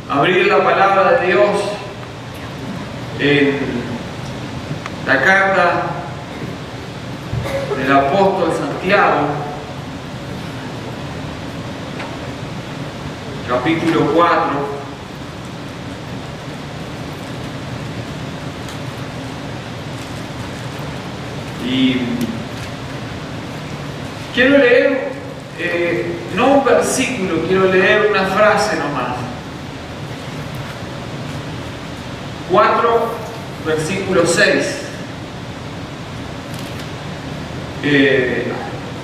abrir la palabra de Dios en la carta del apóstol Santiago, capítulo 4. Y quiero leer, no un versículo, quiero leer una frase nomás. 4, versículo 6.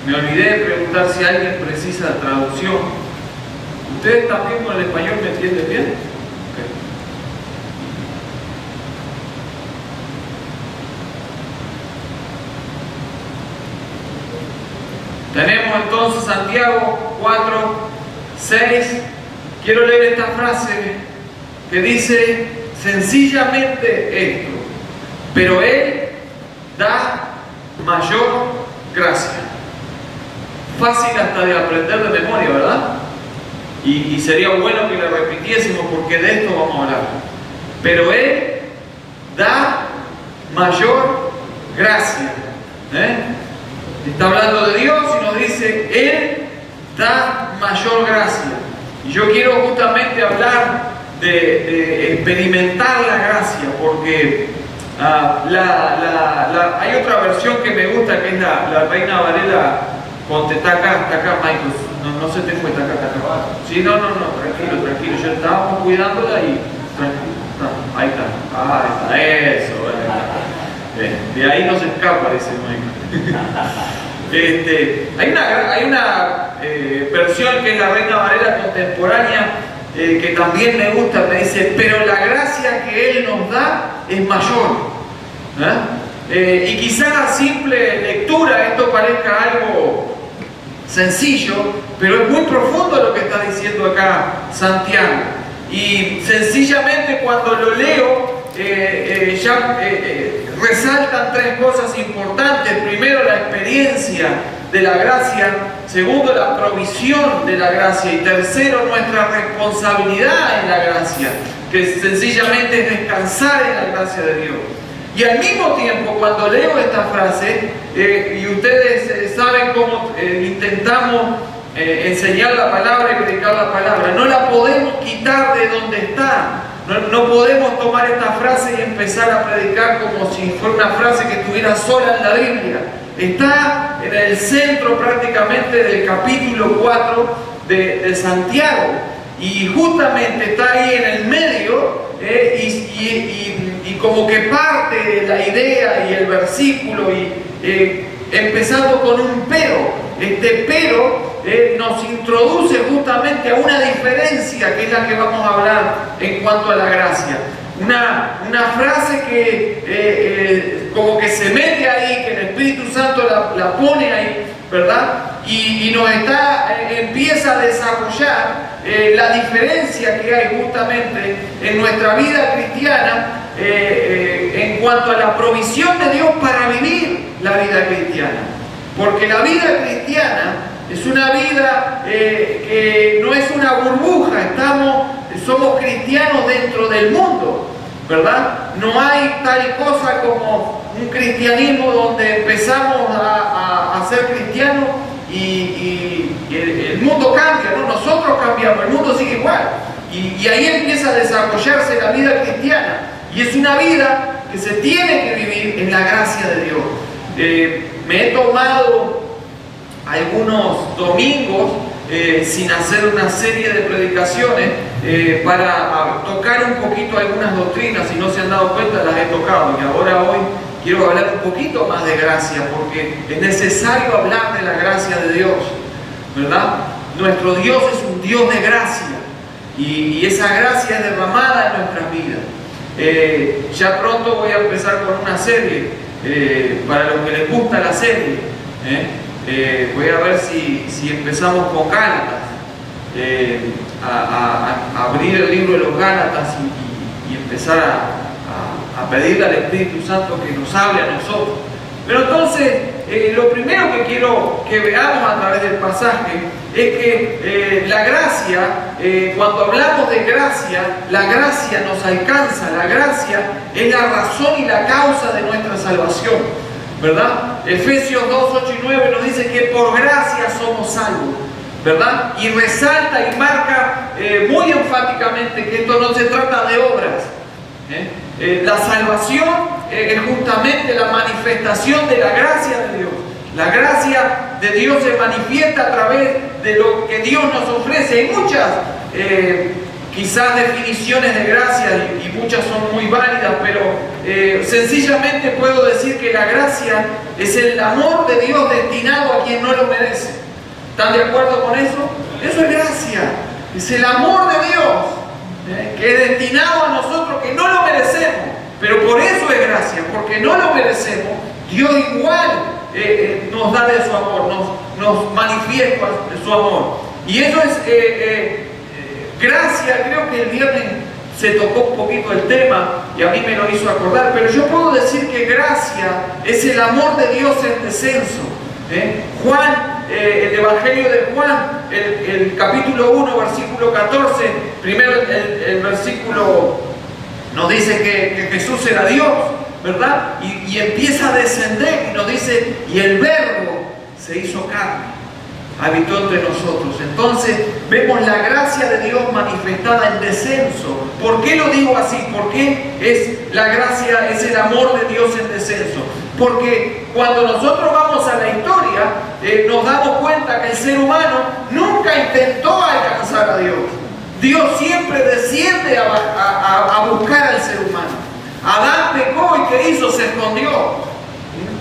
Me olvidé de preguntar si alguien precisa traducción. ¿Ustedes también con el español me entienden bien? Okay. Tenemos entonces Santiago 4, 6. Quiero leer esta frase que dice sencillamente esto: pero Él da mayor gracia. Fácil hasta de aprender de memoria, ¿verdad? Y sería bueno que la repitiésemos porque de esto vamos a hablar. Pero Él da mayor gracia. Está hablando de Dios y nos dice, Él da mayor gracia. Y yo quiero justamente hablar de experimentar la gracia, porque hay otra versión que me gusta, que es la Reina Valera. Ponte, está acá, Michael. No se te fue, está acá. Sí, no, tranquilo. Yo estábamos cuidándola y tranquilo. Ahí está, eso. De ahí no se escapa, dice Michael. Hay una versión que es la Reina Valera contemporánea que también me gusta, me dice, pero la gracia que Él nos da es mayor. Y quizás a simple lectura esto parezca algo sencillo, pero es muy profundo lo que está diciendo acá Santiago. Y sencillamente cuando lo leo, resaltan tres cosas importantes. Primero, la experiencia de la gracia. Segundo, la provisión de la gracia. Y tercero, nuestra responsabilidad en la gracia, que sencillamente es descansar en la gracia de Dios. Y al mismo tiempo, cuando leo esta frase, y ustedes saben cómo intentamos enseñar la palabra y predicar la palabra, no la podemos quitar de donde está. No podemos tomar esta frase y empezar a predicar como si fuera una frase que estuviera sola en la Biblia. Está en el centro prácticamente del capítulo 4 de Santiago. Y justamente está ahí en el medio, y como que parte de la idea y el versículo, empezando con un pero. Este pero nos introduce justamente a una diferencia que es la que vamos a hablar en cuanto a la gracia. Una frase que como que se mete ahí, que el Espíritu Santo la pone ahí, ¿verdad? Y nos empieza a desarrollar la diferencia que hay justamente en nuestra vida cristiana en cuanto a la provisión de Dios para vivir la vida cristiana. Porque la vida cristiana es una vida que no es una burbuja, somos cristianos dentro del mundo, ¿verdad? No hay tal cosa como un cristianismo donde empezamos a ser cristianos y el mundo cambia, ¿no? Nosotros cambiamos, el mundo sigue igual. Y ahí empieza a desarrollarse la vida cristiana. Y es una vida que se tiene que vivir en la gracia de Dios. Me he tomado algunos domingos sin hacer una serie de predicaciones para tocar un poquito algunas doctrinas. Si no se han dado cuenta, las he tocado, y ahora hoy quiero hablar un poquito más de gracia, porque es necesario hablar de la gracia de Dios, ¿verdad? Nuestro Dios es un Dios de gracia, y esa gracia es derramada en nuestras vidas. Ya pronto voy a empezar con una serie, para los que les gusta la serie. Voy a ver si empezamos con Gálatas, a abrir el libro de los Gálatas y empezar a pedirle al Espíritu Santo que nos hable a nosotros. Pero entonces, lo primero que quiero que veamos a través través del pasaje es que la gracia, cuando hablamos de gracia, la gracia nos alcanza, la gracia es la razón y la causa de nuestra salvación, ¿verdad? Efesios 2, 8 y 9 nos dice que por gracia somos salvos, ¿verdad? Y resalta y marca muy enfáticamente que esto no se trata de obras. La salvación es justamente la manifestación de la gracia de Dios. La gracia de Dios se manifiesta a través de lo que Dios nos ofrece. Hay muchas quizás definiciones de gracia y muchas son muy válidas, pero sencillamente puedo decir que la gracia es el amor de Dios destinado a quien no lo merece. ¿Están de acuerdo con eso? Eso es gracia. Es el amor de Dios que es destinado a nosotros que no lo merecemos. Pero por eso es gracia, porque no lo merecemos. Dios igual nos da de su amor, nos manifiesta su amor. Y eso es gracia. Creo que el viernes se tocó un poquito el tema y a mí me lo hizo acordar, pero yo puedo decir que gracia es el amor de Dios en descenso. Juan, el Evangelio de Juan, el capítulo 1, versículo 14, primero el versículo nos dice que Jesús era Dios, ¿verdad? Y empieza a descender y nos dice, y el Verbo se hizo carne, habitó entre nosotros. Entonces vemos la gracia de Dios manifestada en descenso. ¿Por qué lo digo así? Porque es la gracia, es el amor de Dios en descenso. Porque cuando nosotros vamos a la historia, nos damos cuenta que el ser humano nunca intentó alcanzar a Dios. Dios siempre desciende a buscar al ser humano. Adán pecó y ¿qué hizo? Se escondió.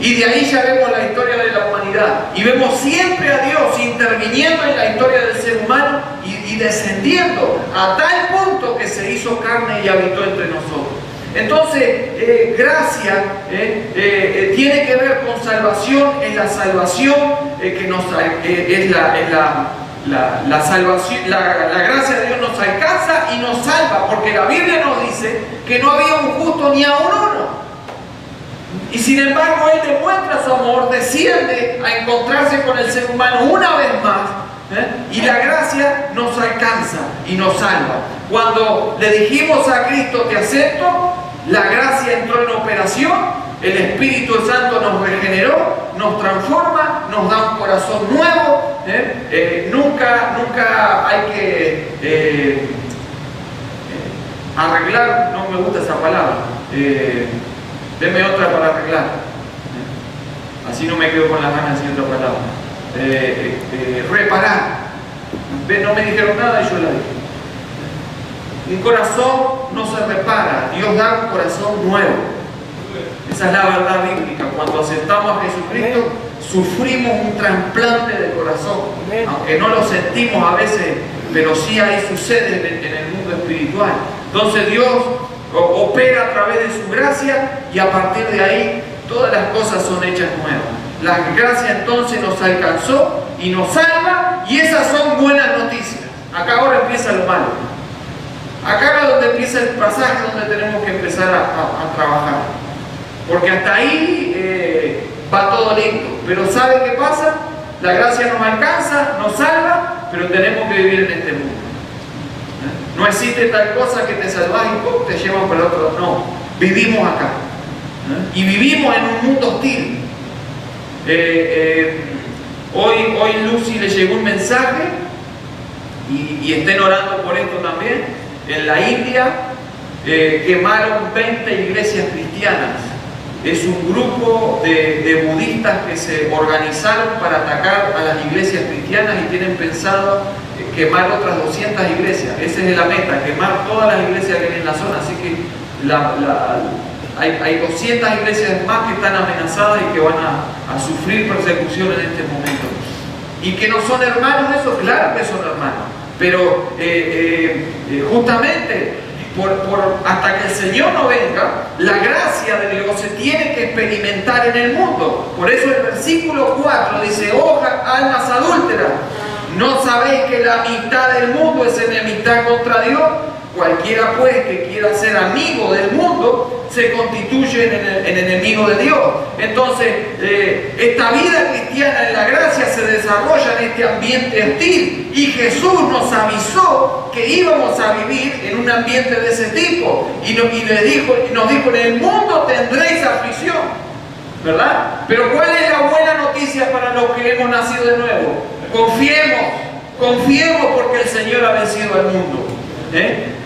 Y de ahí ya vemos la historia de la humanidad. Y vemos siempre a Dios interviniendo en la historia del ser humano y descendiendo a tal punto que se hizo carne y habitó entre nosotros. Entonces, gracia tiene que ver con salvación. Es la salvación que nos es la salvación, la gracia de Dios nos alcanza y nos salva, porque la Biblia nos dice que no había un justo ni aun uno. Y sin embargo Él demuestra su amor, desciende a encontrarse con el ser humano una vez más, y la gracia nos alcanza y nos salva. Cuando le dijimos a Cristo, te acepto, la gracia entró en operación, el Espíritu Santo nos regeneró, nos transforma, nos da un corazón nuevo. Nunca hay que arreglar, no me gusta esa palabra. Deme otra para arreglar. Así no me quedo con las ganas de decir otra palabra. Reparar. No me dijeron nada y yo la dije. Un corazón no se repara, Dios da un corazón nuevo. Esa es la verdad bíblica. Cuando aceptamos a Jesucristo, sufrimos un trasplante de corazón. Aunque no lo sentimos a veces, pero sí ahí sucede en el mundo espiritual. Entonces Dios opera a través de su gracia y a partir de ahí todas las cosas son hechas nuevas. La gracia entonces nos alcanzó y nos salva, y esas son buenas noticias. Acá ahora empieza lo malo. Acá es donde empieza el pasaje donde tenemos que empezar a trabajar. Porque hasta ahí va todo lindo. Pero ¿sabe qué pasa? La gracia nos alcanza, nos salva, pero tenemos que vivir en este mundo. No existe tal cosa que te salvas y te llevan para el otro. No, vivimos acá. Y vivimos en un mundo hostil. Hoy Lucy le llegó un mensaje y estén orando por esto también. En la India quemaron 20 iglesias cristianas. Es un grupo de budistas que se organizaron para atacar a las iglesias cristianas y tienen pensado quemar otras 200 iglesias. Esa es la meta, quemar todas las iglesias que hay en la zona. Así que hay 200 iglesias más que están amenazadas y que van a sufrir persecución en este momento. ¿Y que no son hermanos de eso? Claro que son hermanos. Pero justamente hasta que el Señor no venga, la gracia de Dios se tiene que experimentar en el mundo. Por eso el versículo 4 dice: oh almas adúlteras, ¿no sabéis que la amistad del mundo es enemistad contra Dios? Cualquiera pues que quiera ser amigo del mundo se constituye en enemigo de Dios. Entonces, esta vida cristiana en la gracia se desarrolla en este ambiente hostil. Y Jesús nos avisó que íbamos a vivir en un ambiente de ese tipo. Y nos dijo, en el mundo tendréis aflicción, ¿verdad? Pero ¿cuál es la buena noticia para los que hemos nacido de nuevo? Confiemos porque el Señor ha vencido al mundo.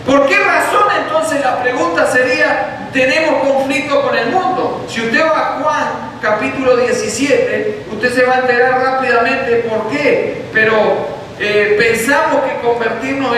¿Por qué razón entonces la pregunta sería, tenemos conflicto con el mundo? Si usted va a Juan capítulo 17, usted se va a enterar rápidamente por qué. Pero pensamos que convertirnos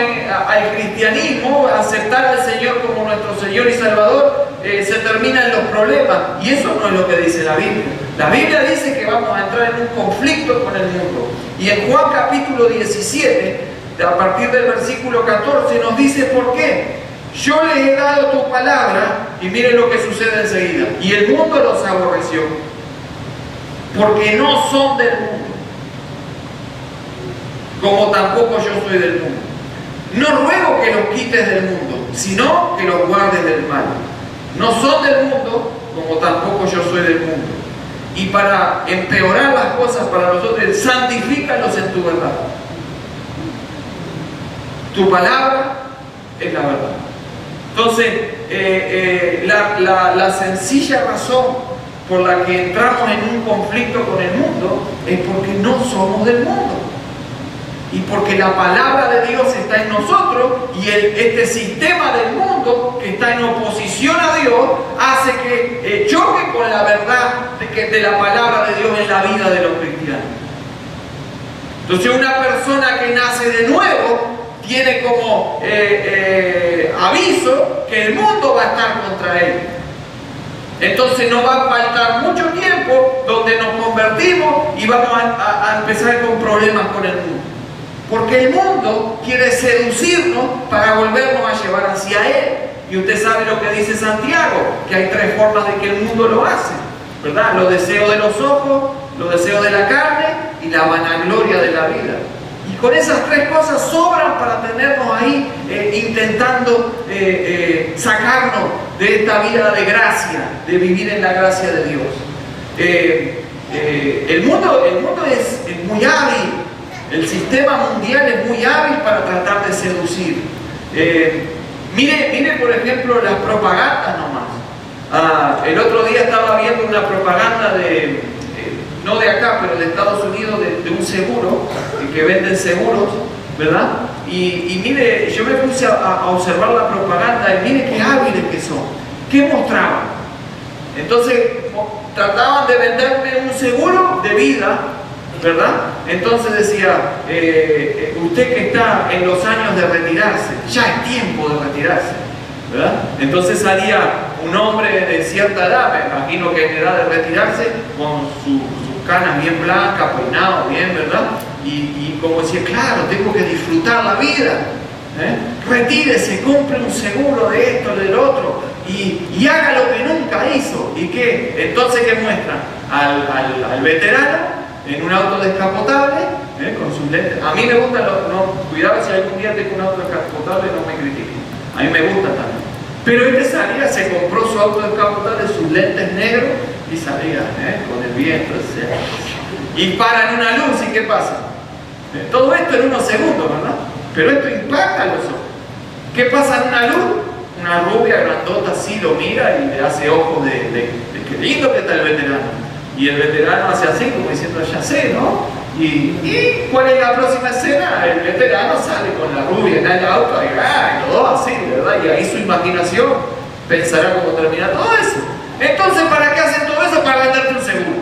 al cristianismo, aceptar al Señor como nuestro Señor y Salvador, se termina en los problemas. Y eso no es lo que dice la Biblia. La Biblia dice que vamos a entrar en un conflicto con el mundo. Y en Juan capítulo 17, a partir del versículo 14, nos dice por qué. Yo les he dado tu palabra, y miren lo que sucede enseguida. Y el mundo los aborreció, porque no son del mundo, como tampoco yo soy del mundo. No ruego que los quites del mundo, sino que los guardes del mal. No son del mundo, como tampoco yo soy del mundo. Y para empeorar las cosas para nosotros, santifícalos en tu verdad. Tu palabra es la verdad. Entonces, la sencilla razón por la que entramos en un conflicto con el mundo es porque no somos del mundo. Y porque la palabra de Dios está en nosotros y este sistema del mundo que está en oposición a Dios hace que choque con la verdad de la palabra de Dios en la vida de los cristianos. Entonces, una persona que nace de nuevo tiene como aviso que el mundo va a estar contra él. Entonces no va a faltar mucho tiempo donde nos convertimos y vamos a empezar con problemas con el mundo. Porque el mundo quiere seducirnos para volvernos a llevar hacia él. Y usted sabe lo que dice Santiago, que hay tres formas de que el mundo lo hace, ¿verdad? Los deseos de los ojos, los deseos de la carne y la vanagloria de la vida. Y con esas tres cosas sobran para tenernos ahí intentando sacarnos de esta vida de gracia, de vivir en la gracia de Dios. El mundo es muy hábil, el sistema mundial es muy hábil para tratar de seducir. Mire por ejemplo las propagandas nomás. El otro día estaba viendo una propaganda no de acá, pero de Estados Unidos, de un seguro, que venden seguros, ¿verdad? Y mire, yo me puse a observar la propaganda y mire qué hábiles que son. ¿Qué mostraban? Entonces, trataban de venderme un seguro de vida, ¿verdad? Entonces decía, usted que está en los años de retirarse, ya es tiempo de retirarse, ¿verdad? Entonces salía un hombre de cierta edad, me imagino que en edad de retirarse, con sus canas bien blancas, peinado bien, ¿verdad? Y como decía, claro, tengo que disfrutar la vida. Retírese, compre un seguro de esto, del otro, y haga lo que nunca hizo. ¿Y qué? Entonces, ¿qué muestra? Al veterano en un auto descapotable, con sus lentes. A mí me gusta, cuidado si algún día tengo un auto descapotable, no me critiquen. A mí me gusta también. Pero este salía, se compró su auto descapotable, sus lentes negros, y salía con el viento, y para en una luz. ¿Y qué pasa? Todo esto en unos segundos, ¿verdad? Pero esto impacta a los ojos. ¿Qué pasa en una luz? Una rubia grandota así lo mira y le hace ojos de qué lindo que está el veterano. Y el veterano hace así como diciendo, ya sé, ¿no? ¿Y cuál es la próxima escena? El veterano sale con la rubia en el auto y los dos así, ¿verdad? Y ahí su imaginación pensará cómo termina todo eso. Entonces, ¿para qué hacen todo eso? Para venderte un seguro,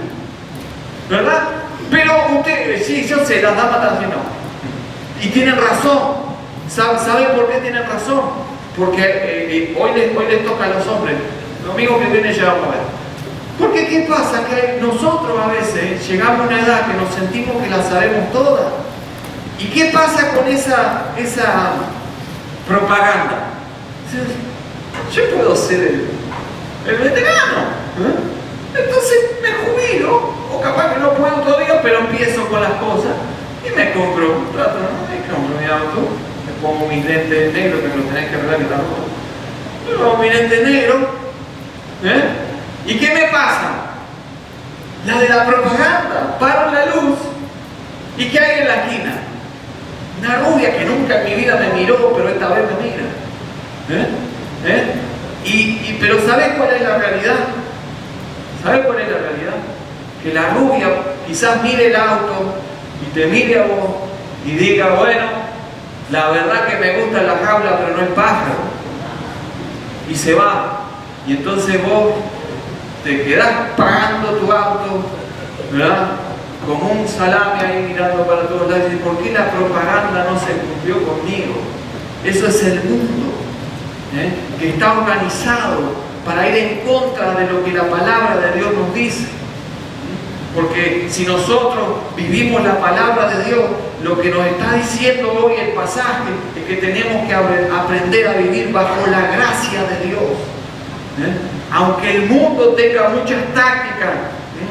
¿verdad? Pero usted, sí, yo sé, las damas también no. Y tienen razón. ¿Saben por qué tienen razón? Porque hoy les toca a los hombres. Lo mismo que viene ya vamos a ver. Porque ¿qué pasa? Que nosotros a veces llegamos a una edad que nos sentimos que la sabemos todas. ¿Y qué pasa con esa propaganda? Yo puedo ser el veterano. Entonces me jubilo, o capaz que no puedo todavía, pero empiezo con las cosas y me compro un trato, me compro mi auto, pongo mis lentes negros, que me los tenés que arreglar que están rojos. Yo pongo mis lentes negros, ¿y qué me pasa? La de la propaganda, paro la luz, ¿y qué hay en la esquina? Una rubia que nunca en mi vida me miró, pero esta vez me mira. Pero ¿sabes cuál es la realidad? ¿Sabes cuál es la realidad? Que la rubia quizás mire el auto y te mire a vos y diga, bueno, la verdad que me gusta la jaula, pero no el pájaro. Y se va. Y entonces vos te quedás pagando tu auto, ¿verdad? Como un salame ahí mirando para todos lados. Y ¿por qué la propaganda no se cumplió conmigo? Eso es el mundo, que está organizado para ir en contra de lo que la palabra de Dios nos dice. Porque si nosotros vivimos la palabra de Dios, lo que nos está diciendo hoy el pasaje es que tenemos que aprender a vivir bajo la gracia de Dios. Aunque el mundo tenga muchas tácticas,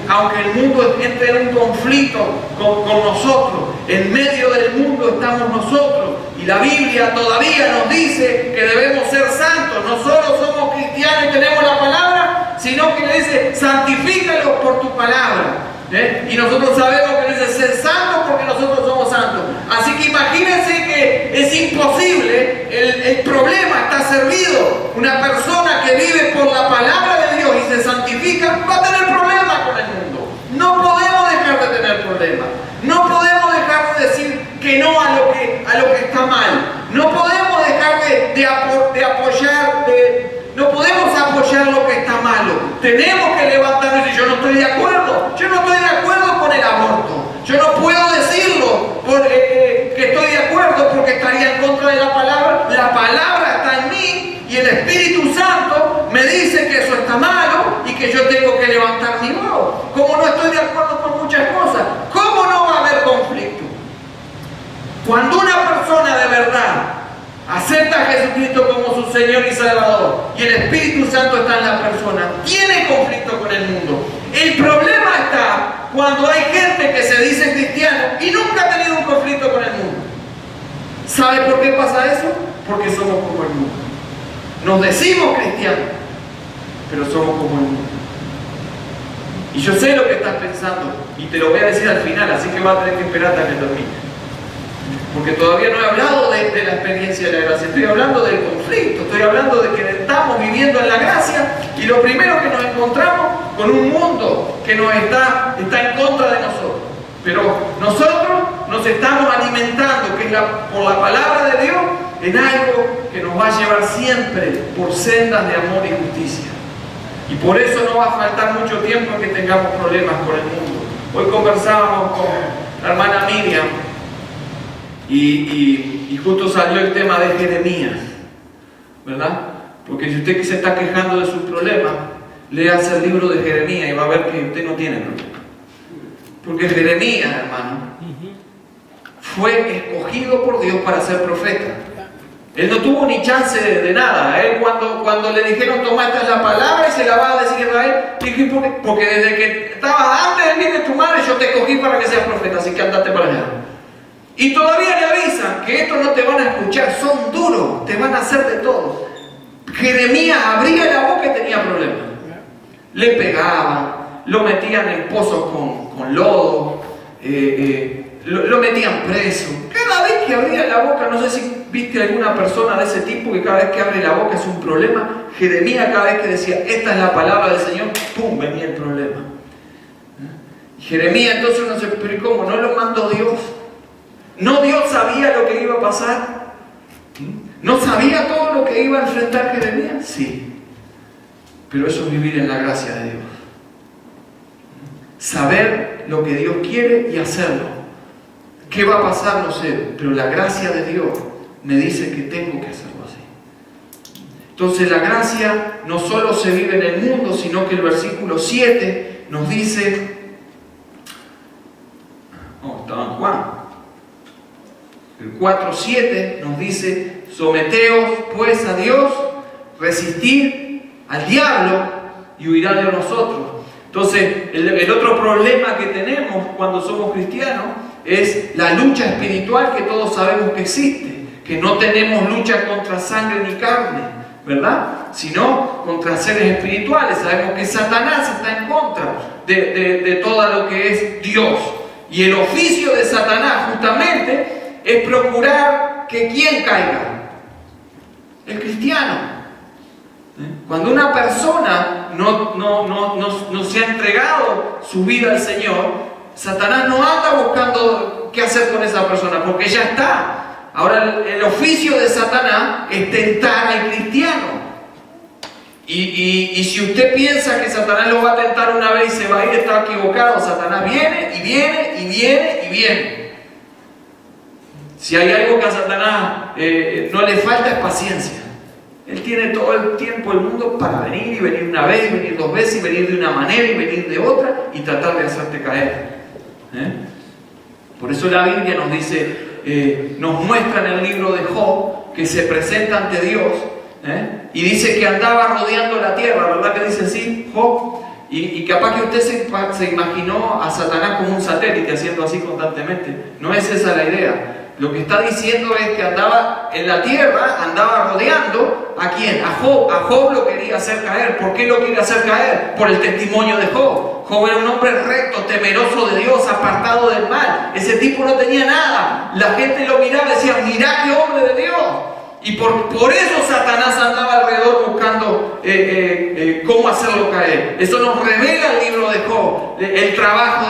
aunque el mundo entre en un conflicto con nosotros, en medio del mundo estamos nosotros. Y la Biblia todavía nos dice que debemos ser santos. No solo somos cristianos y tenemos la palabra, sino que le dice, santifícalos por tu palabra. Y nosotros sabemos que no dice ser santos porque nosotros somos santos. Así que imagínense que es imposible, el problema está servido. Una persona que vive por la palabra de Dios y se santifica va a tener problemas con el mundo. No podemos dejar de tener problemas. No podemos dejar de decir que no a lo que está mal. No podemos dejar de apoyar, no podemos apoyar lo que está malo. Tenemos que levantarnos y decir, yo no estoy de acuerdo. Yo no estoy de acuerdo con el aborto. Yo no puedo decirlo que estoy de acuerdo porque estaría en contra de la palabra. La palabra está en mí y el Espíritu Santo me dice que eso está malo y que yo tengo que levantar mi voz. Como no estoy de acuerdo con muchas cosas, ¿cómo no va a haber conflicto? Cuando una persona de verdad acepta a Jesucristo como su Señor y Salvador y el Espíritu Santo está en la persona, tiene conflicto con el mundo. El problema está cuando hay gente que se dice cristiano y nunca ha tenido un conflicto con el mundo. ¿Sabe por qué pasa eso? Porque somos como el mundo. Nos decimos cristianos, pero somos como el mundo. Y yo sé lo que estás pensando y te lo voy a decir al final, así que vas a tener que esperar hasta que termine. Porque todavía no he hablado de la experiencia de la gracia, estoy hablando del conflicto, estoy hablando de que estamos viviendo en la gracia y lo primero que nos encontramos con un mundo que nos está en contra de nosotros. Pero nosotros nos estamos alimentando, que es por la palabra de Dios, en algo que nos va a llevar siempre por sendas de amor y justicia. Y por eso no va a faltar mucho tiempo en que tengamos problemas con el mundo. Hoy conversábamos con la hermana Miriam y justo salió el tema de Jeremías, ¿verdad? Porque si usted se está quejando de sus problemas, léase el libro de Jeremías y va a ver que usted no tiene problemas. Porque Jeremías, hermano, fue escogido por Dios para ser profeta. Él no tuvo ni chance de nada. Él cuando le dijeron, toma, esta es la palabra y se la va a decir a Israel, dije, porque desde que estabas antes de venir de tu madre, yo te escogí para que seas profeta, así que andate para allá. Y todavía le avisan que estos no te van a escuchar, son duros, te van a hacer de todo. Jeremías abría la boca y tenía problemas. Le pegaban, lo metían en pozos con lodo, lo metían preso. Cada vez que abría la boca, no sé si viste alguna persona de ese tipo que cada vez que abre la boca es un problema. Jeremías cada vez que decía, esta es la palabra del Señor, ¡pum!, venía el problema. Jeremías entonces uno se pero ¿cómo? ¿No lo mandó Dios? ¿No Dios sabía lo que iba a pasar? ¿No sabía todo lo que iba a enfrentar Jeremías? Sí. Pero eso es vivir en la gracia de Dios. Saber lo que Dios quiere y hacerlo. ¿Qué va a pasar? No sé. Pero la gracia de Dios me dice que tengo que hacerlo así. Entonces la gracia no solo se vive en el mundo, sino que el versículo 7 nos dice... estaba en Juan. El 4:7 nos dice, someteos pues a Dios, resistid al diablo y huirá de nosotros. Entonces, el otro problema que tenemos cuando somos cristianos es la lucha espiritual que todos sabemos que existe. que no tenemos lucha contra sangre ni carne, ¿verdad? Sino contra seres espirituales. Sabemos que Satanás está en contra de todo lo que es Dios. Y el oficio de Satanás justamente es procurar que ¿quién caiga? El cristiano. Cuando una persona no se ha entregado su vida al Señor, Satanás no anda buscando qué hacer con esa persona, porque ya está. Ahora el oficio de Satanás es tentar al cristiano. Y si usted piensa que Satanás lo va a tentar una vez y se va a ir, está equivocado. Satanás viene y viene y viene y viene. Si hay algo que a Satanás no le falta es paciencia. Él tiene todo el tiempo del mundo para venir y venir una vez, y venir dos veces, y venir de una manera y venir de otra y tratar de hacerte caer. Por eso la Biblia nos dice, nos muestra en el libro de Job que se presenta ante Dios y dice que andaba rodeando la tierra, ¿verdad que dice así, Job? Y capaz que usted se imaginó a Satanás como un satélite haciendo así constantemente. No es esa la idea. Lo que está diciendo es que andaba en la tierra, andaba rodeando ¿a quién? A Job. A Job lo quería hacer caer. ¿Por qué lo quería hacer caer? Por el testimonio de Job. Job era un hombre recto, temeroso de Dios, apartado del mal. Ese tipo no tenía nada. La gente lo miraba y decía, mirá qué hombre de Dios. Y por eso Satanás andaba alrededor buscando cómo hacerlo caer. Eso nos revela el libro de Job, el trabajo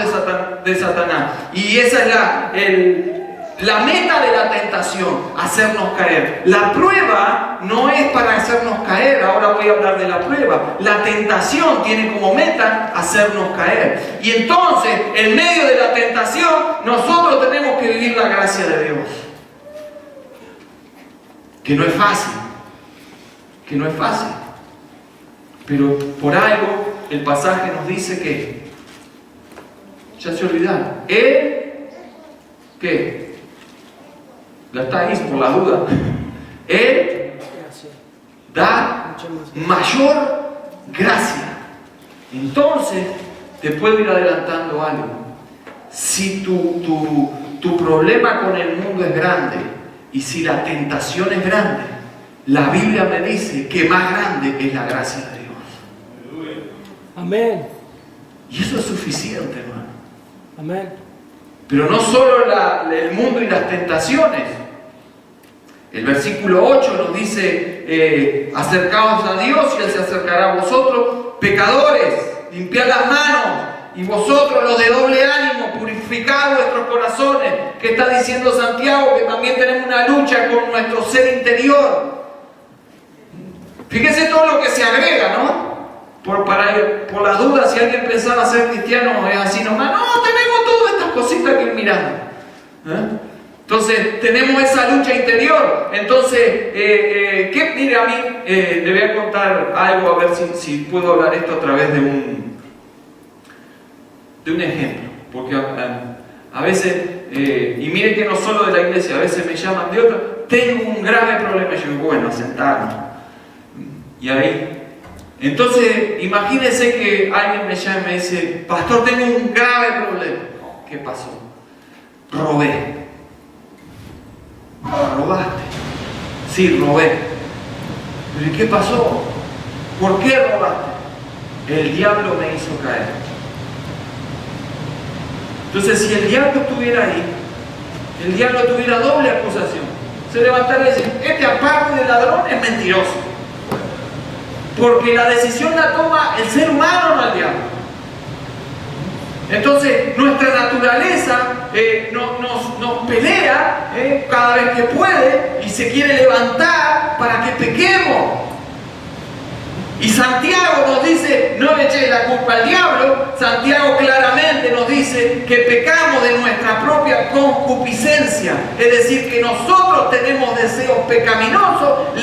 de Satanás. Y esa es la meta de la tentación, hacernos caer. La prueba no es para hacernos caer. Ahora voy a hablar de la prueba. La tentación tiene como meta hacernos caer. Y entonces, en medio de la tentación, nosotros tenemos que vivir la gracia de Dios. Que no es fácil. Que no es fácil. Pero por algo, el pasaje nos dice que ya se olvidaron. Él, ¿qué? La está ahí por la duda. Él da mayor gracia. Entonces, te puedo ir adelantando algo. Si tu problema con el mundo es grande y si la tentación es grande, la Biblia me dice que más grande es la gracia de Dios. Amén. Y eso es suficiente, hermano. Amén. Pero no solo el mundo y las tentaciones. El versículo 8 nos dice, acercaos a Dios y Él se acercará a vosotros. Pecadores, limpiad las manos. Y vosotros, los de doble ánimo, purificad vuestros corazones. ¿Qué está diciendo Santiago? Que también tenemos una lucha con nuestro ser interior. Fíjese todo lo que se agrega, ¿no? Por la duda, si alguien pensaba ser cristiano es así nomás. No, tenemos todas estas cositas que ir mirando. Entonces, tenemos esa lucha interior. Entonces, mire, a mí le voy a contar algo, a ver si puedo hablar esto a través de un ejemplo. Porque a veces, y miren que no solo de la iglesia, a veces me llaman de otro, tengo un grave problema. Y yo digo, bueno, sentarnos. Y ahí. Entonces, imagínense que alguien me llama y me dice, pastor, tengo un grave problema. ¿Qué pasó? Robé. ¿Robaste? Sí, robé. ¿Pero y qué pasó? ¿Por qué robaste? El diablo me hizo caer. Entonces, si el diablo estuviera ahí, el diablo tuviera doble acusación. Se levantaría y decir, este aparte de ladrón es mentiroso. Porque la decisión la toma el ser humano, no el diablo. Entonces, nuestra naturaleza nos pelea cada vez que puede y se quiere levantar para que pequemos. Y Santiago nos dice, no le echéis la culpa al diablo. Santiago claramente nos dice que pecamos de nuestra propia concupiscencia. Es decir, que nosotros tenemos deseos pecaminosos,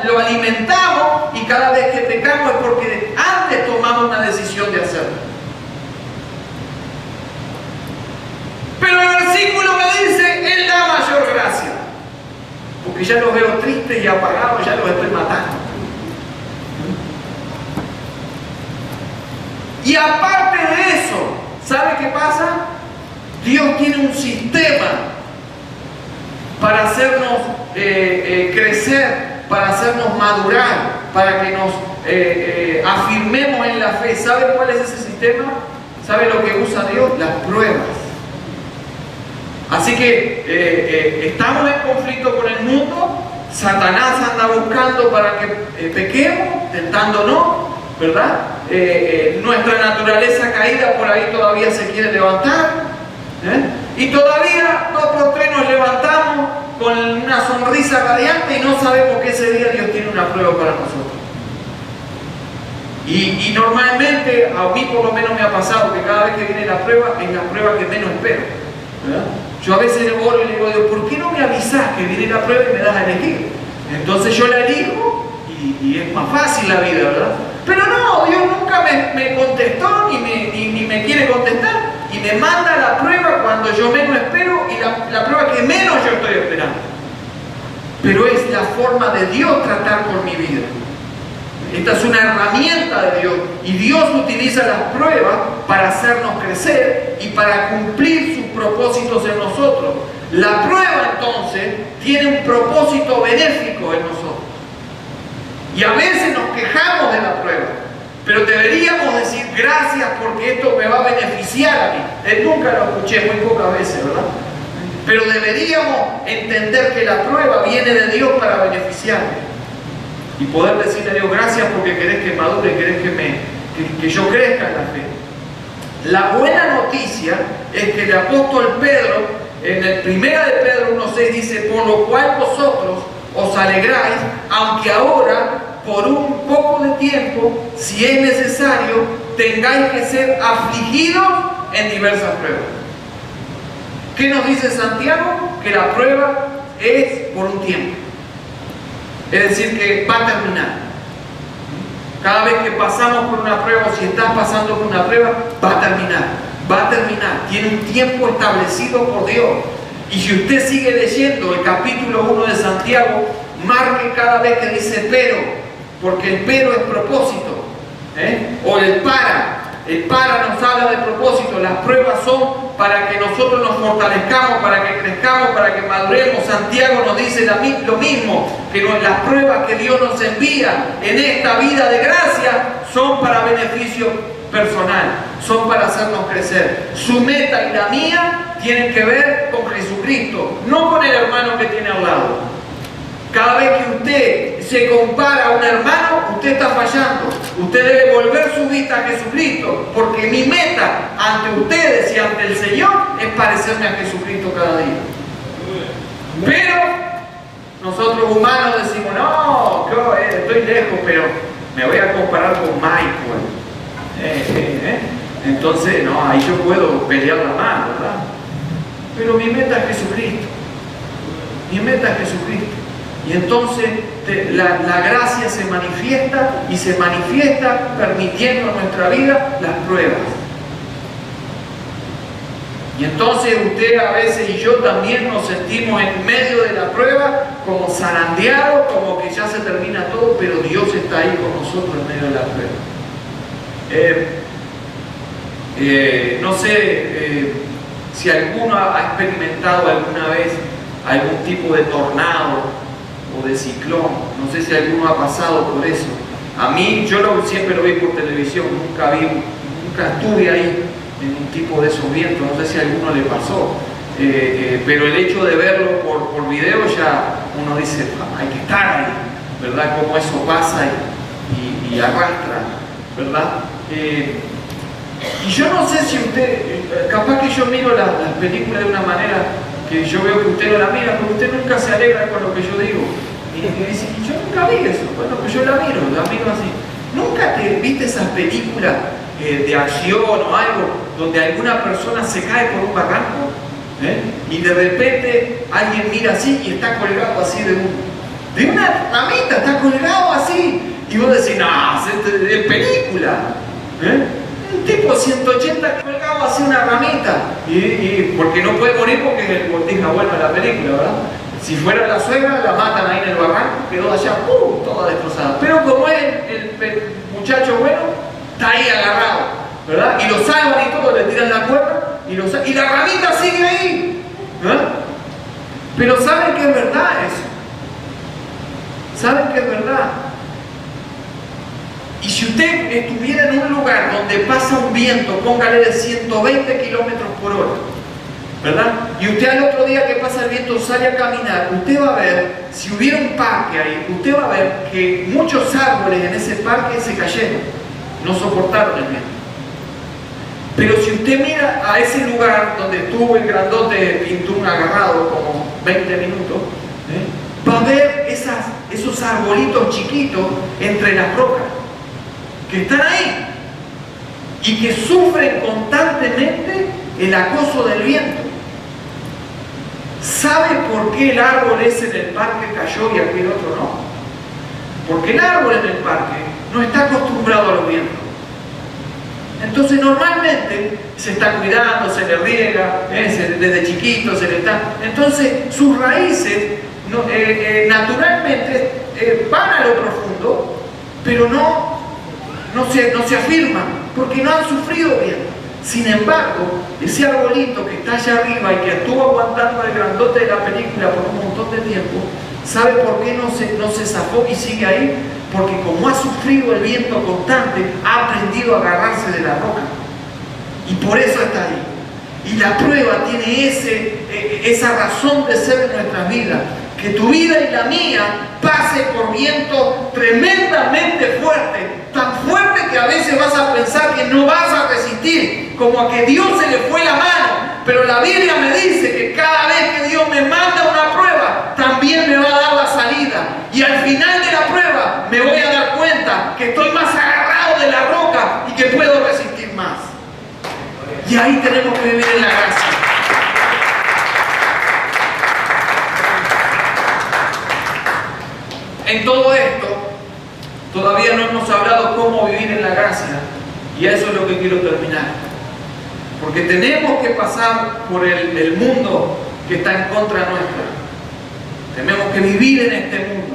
lo alimentamos y cada vez que pecamos es porque antes tomamos una decisión de hacerlo. Pero el versículo me dice, Él da mayor gracia. Porque ya los veo tristes y apagados, ya los estoy matando. Y aparte de eso, ¿sabe qué pasa? Dios tiene un sistema para hacernos crecer, para hacernos madurar, para que nos afirmemos en la fe. ¿Sabe cuál es ese sistema? ¿Sabe lo que usa Dios? Las pruebas. Así que estamos en conflicto con el mundo. Satanás anda buscando para que pequemos, tentándonos, ¿verdad? Nuestra naturaleza caída por ahí todavía se quiere levantar, y todavía 2 por 3 nos levantamos con una sonrisa radiante y no sabemos que ese día Dios tiene una prueba para nosotros. Y normalmente, a mí por lo menos me ha pasado que cada vez que viene la prueba, es la prueba que menos espero, ¿verdad? Yo a veces le oro y le digo, Dios, ¿por qué no me avisas que viene la prueba y me das a elegir? Entonces yo la elijo y es más fácil la vida, ¿verdad? Pero no, Dios nunca me contestó ni me quiere contestar, y me manda la prueba cuando yo menos espero y la prueba que menos yo estoy esperando. Pero es la forma de Dios tratar con mi vida. Esta es una herramienta de Dios, y Dios utiliza las pruebas para hacernos crecer y para cumplir sus propósitos en nosotros. La prueba entonces tiene un propósito benéfico en nosotros. Y a veces nos quejamos de la prueba, pero deberíamos decir gracias porque esto me va a beneficiar a mí. Nunca lo escuché, muy pocas veces, ¿verdad? Pero deberíamos entender que la prueba viene de Dios para beneficiarme. Y poder decirle a Dios gracias porque querés que madure, querés que yo crezca en la fe. La buena noticia es que el apóstol Pedro, en el 1 de Pedro 1:6 dice, por lo cual vosotros os alegráis, aunque ahora, por un poco de tiempo, si es necesario, tengáis que ser afligidos en diversas pruebas. ¿Qué nos dice Santiago? Que la prueba es por un tiempo. Es decir, que va a terminar. Cada vez que pasamos por una prueba, o si estás pasando por una prueba, va a terminar. Va a terminar. Tiene un tiempo establecido por Dios. Y si usted sigue leyendo el capítulo 1 de Santiago, marque cada vez que dice pero, porque el pero es propósito. O el para. El para nos habla de propósito. Las pruebas son para que nosotros nos fortalezcamos, para que crezcamos, para que maduremos. Santiago nos dice lo mismo, que las pruebas que Dios nos envía en esta vida de gracia son para beneficio personal, son para hacernos crecer. Su meta y la mía tienen que ver con Jesucristo, no con el hermano que tiene al lado. Cada vez que usted se compara a un hermano, usted está fallando. Usted debe volver su vista a Jesucristo, porque mi meta ante ustedes y ante el Señor es parecerme a Jesucristo cada día. Pero nosotros humanos decimos, no, yo estoy lejos, pero me voy a comparar con Michael. Entonces, no, ahí yo puedo pelearla más, ¿verdad? Pero mi meta es Jesucristo. Mi meta es Jesucristo. Y entonces la gracia se manifiesta, y se manifiesta permitiendo en nuestra vida las pruebas. Y entonces usted a veces y yo también nos sentimos en medio de la prueba como zarandeados, como que ya se termina todo, pero Dios está ahí con nosotros en medio de la prueba. No sé si alguno ha experimentado alguna vez algún tipo de tornado o de ciclón. No sé si alguno ha pasado por eso. A mí, yo siempre lo vi por televisión, nunca estuve ahí en un tipo de esos vientos, no sé si a alguno le pasó, pero el hecho de verlo por video ya uno dice, hay que estar ahí, ¿verdad? Cómo eso pasa y arrastra, ¿verdad? Y yo no sé si usted, capaz que yo miro las películas de una manera que yo veo que usted no la mira, porque usted nunca se alegra con lo que yo digo. Y dice, yo nunca vi eso. Bueno, pues yo la miro así. ¿Nunca te viste esas películas de acción o algo donde alguna persona se cae por un barranco? Y de repente alguien mira así y está colgado así de una ramita, está colgado así. Y vos decís, no, es película. Un tipo 180 colgado así una ramita. Y porque no puede morir porque es el botija bueno de la película, ¿verdad? Si fuera la suegra, la matan ahí en el barranco, quedó allá, toda destrozada. Pero como es el muchacho bueno, está ahí agarrado, ¿verdad? Y lo salvan y todo, le tiran la cuerda y la ramita sigue ahí, ¿verdad? Pero ¿saben que es verdad eso? ¿Saben que es verdad? Y si usted estuviera en un lugar donde pasa un viento, póngale de 120 kilómetros por hora, ¿verdad? Y usted al otro día que pasa el viento sale a caminar, usted va a ver, si hubiera un parque ahí, usted va a ver que muchos árboles en ese parque se cayeron, no soportaron el viento. Pero si usted mira a ese lugar donde estuvo el grandote Pintún agarrado como 20 minutos, va a ver esos arbolitos chiquitos entre las rocas que están ahí y que sufren constantemente el acoso del viento. ¿Sabe por qué el árbol ese en el parque cayó y aquel otro no? Porque el árbol en el parque no está acostumbrado a los vientos. Entonces normalmente se está cuidando, se le riega, desde chiquito se le está... Entonces sus raíces naturalmente van a lo profundo, pero no se afirman, porque no han sufrido bien. Sin embargo, ese arbolito que está allá arriba y que estuvo aguantando el grandote de la película por un montón de tiempo, ¿sabe por qué no se zafó y sigue ahí? Porque como ha sufrido el viento constante, ha aprendido a agarrarse de la roca. Y por eso está ahí. Y la prueba tiene esa razón de ser en nuestras vidas. Que tu vida y la mía pase por viento tremendamente fuerte, tan fuerte que a veces vas a pensar que no vas a resistir, como a que Dios se le fue la mano. Pero la Biblia me dice que cada vez que Dios me manda una prueba, también me va a dar la salida. Y al final de la prueba me voy a dar cuenta que estoy más agarrado de la roca y que puedo resistir más. Y ahí tenemos que vivir en la gracia. En todo esto, todavía no hemos hablado cómo vivir en la gracia, y a eso es lo que quiero terminar. Porque tenemos que pasar por el mundo que está en contra nuestra. Tenemos que vivir en este mundo.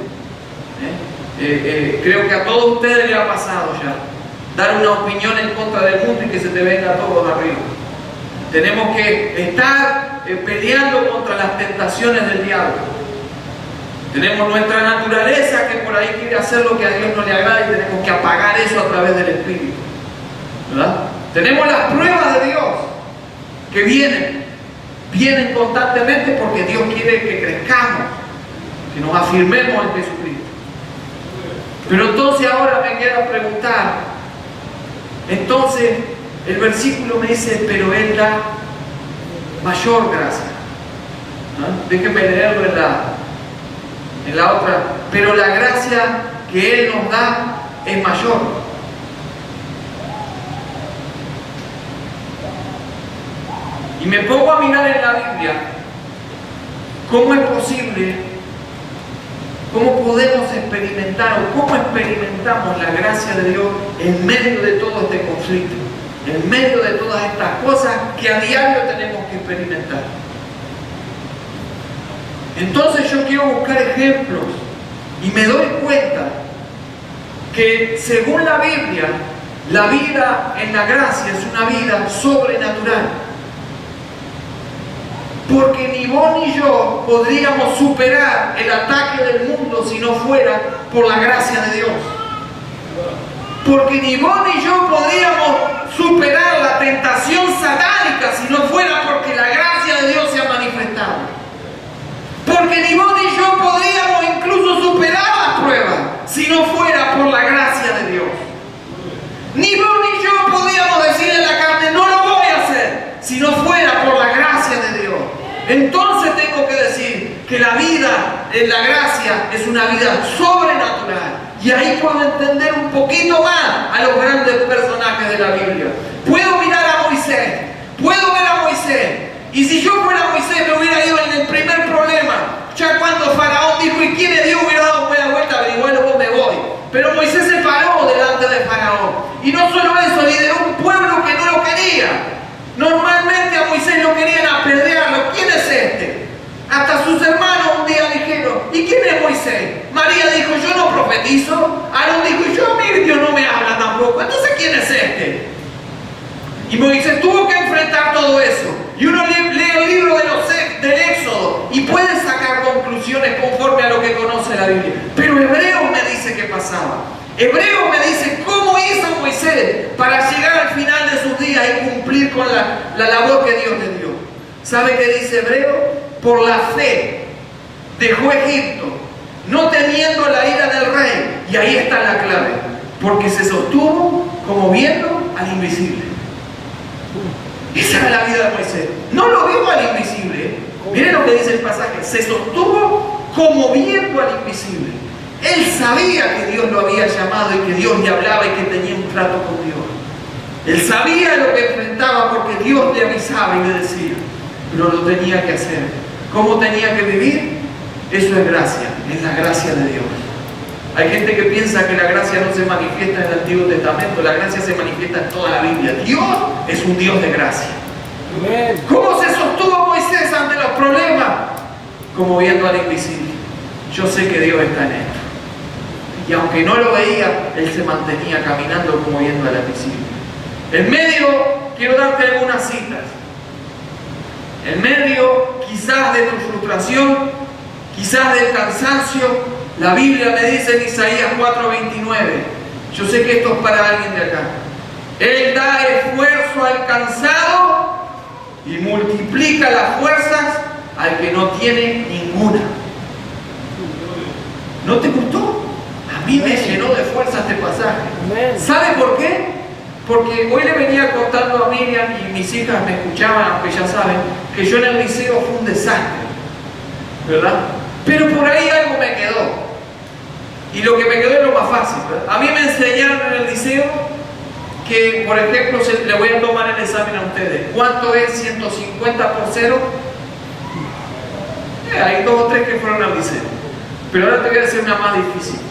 Creo que a todos ustedes les ha pasado ya dar una opinión en contra del mundo y que se te venga a todos arriba. Tenemos que estar peleando contra las tentaciones del diablo. Tenemos nuestra naturaleza que por ahí quiere hacer lo que a Dios no le agrada y tenemos que apagar eso a través del Espíritu, ¿verdad? Tenemos las pruebas de Dios que vienen constantemente porque Dios quiere que crezcamos, que nos afirmemos en Jesucristo. Pero entonces ahora me queda preguntar, entonces el versículo me dice, pero Él da mayor gracia. ¿No? Déjenme leerlo en la otra, pero la gracia que Él nos da es mayor. Y me pongo a mirar en la Biblia cómo es posible, cómo podemos experimentar o cómo experimentamos la gracia de Dios en medio de todo este conflicto, en medio de todas estas cosas que a diario tenemos que experimentar. Entonces yo quiero buscar ejemplos y me doy cuenta que según la Biblia, la vida en la gracia es una vida sobrenatural. Porque ni vos ni yo podríamos superar el ataque del mundo si no fuera por la gracia de Dios. Porque ni vos ni yo podríamos superar la tentación satánica si no fuera porque la gracia de Dios se ha manifestado. Porque ni vos ni yo podríamos incluso superar las pruebas si no fuera por la gracia de Dios. Ni vos ni yo podríamos decir en la carne, no lo voy a hacer, si no fuera por la gracia de Dios. Entonces tengo que decir que la vida en la gracia es una vida sobrenatural. Y ahí puedo entender un poquito más a los grandes personajes de la Biblia. Puedo mirar a Moisés, puedo ver a Moisés. Y si yo fuera Moisés me hubiera ido en el primer problema. Ya cuando Faraón dijo, ¿y quién es Dios? Hubiera dado media vuelta y bueno, vos me voy. Pero Moisés se paró delante de Faraón. Y no solo eso, lideró un pueblo que no lo quería. Normalmente a Moisés lo querían apedrearlo. ¿Quién es este? Hasta sus hermanos un día dijeron, ¿y quién es Moisés? María dijo, yo no profetizo. Aarón dijo, y yo a mí Dios no me habla tampoco. Entonces, ¿quién es este? Y Moisés tuvo que enfrentar todo eso. Y uno lee el libro del Éxodo y puede sacar conclusiones conforme a lo que conoce la Biblia. Pero Hebreos me dice qué pasaba. Hebreos me dice cómo hizo Moisés para llegar al final de sus días y cumplir con la labor que Dios le dio. ¿Sabe qué dice Hebreo? Por la fe dejó Egipto, no temiendo la ira del rey. Y ahí está la clave. Porque se sostuvo como viendo al invisible. Esa era la vida de Moisés. No lo vio al invisible. Miren lo que dice el pasaje. Se sostuvo como viendo al invisible. Él sabía que Dios lo había llamado y que Dios le hablaba y que tenía un trato con Dios. Él sabía lo que enfrentaba porque Dios le avisaba y le decía. Pero lo tenía que hacer. ¿Cómo tenía que vivir? Eso es gracia. Es la gracia de Dios. Hay gente que piensa que la gracia no se manifiesta en el Antiguo Testamento. La gracia se manifiesta en toda la Biblia. Dios es un Dios de gracia. Amén. ¿Cómo se sostuvo Moisés ante los problemas? Como viendo al invisible. Yo sé que Dios está en esto. Y aunque no lo veía, él se mantenía caminando como viendo al invisible. En medio, quiero darte algunas citas. En medio, quizás de tu frustración, quizás del cansancio, la Biblia me dice en Isaías 4:29. Yo sé que esto es para alguien de acá. Él da esfuerzo al cansado y multiplica las fuerzas al que no tiene ninguna. ¿No te gustó? A mí me llenó de fuerza este pasaje. ¿Sabe por qué? Porque hoy le venía contando a Miriam y mis hijas me escuchaban, aunque ya saben, que yo en el liceo fue un desastre, ¿verdad? Pero por ahí algo me quedó. Y lo que me quedó es lo más fácil, ¿verdad? A mí me enseñaron en el liceo que, por ejemplo, le voy a tomar el examen a ustedes. ¿Cuánto es 150 por 0? Hay 2 o 3 que fueron al liceo. Pero ahora te voy a hacer una más difícil.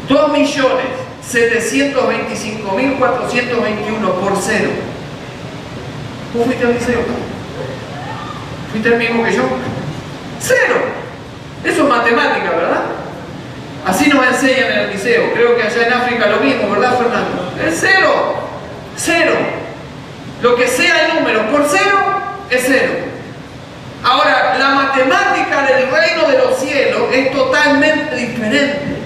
2.725.421 por 0. ¿Tú fuiste al liceo? ¿Fuiste el mismo que yo? 0. Eso es matemática, ¿verdad? Así nos enseñan en el liceo. Creo que allá en África lo mismo, ¿verdad, Fernando? Es 0. 0. Lo que sea el número por 0 es 0. Ahora, la matemática del reino de los cielos es totalmente diferente.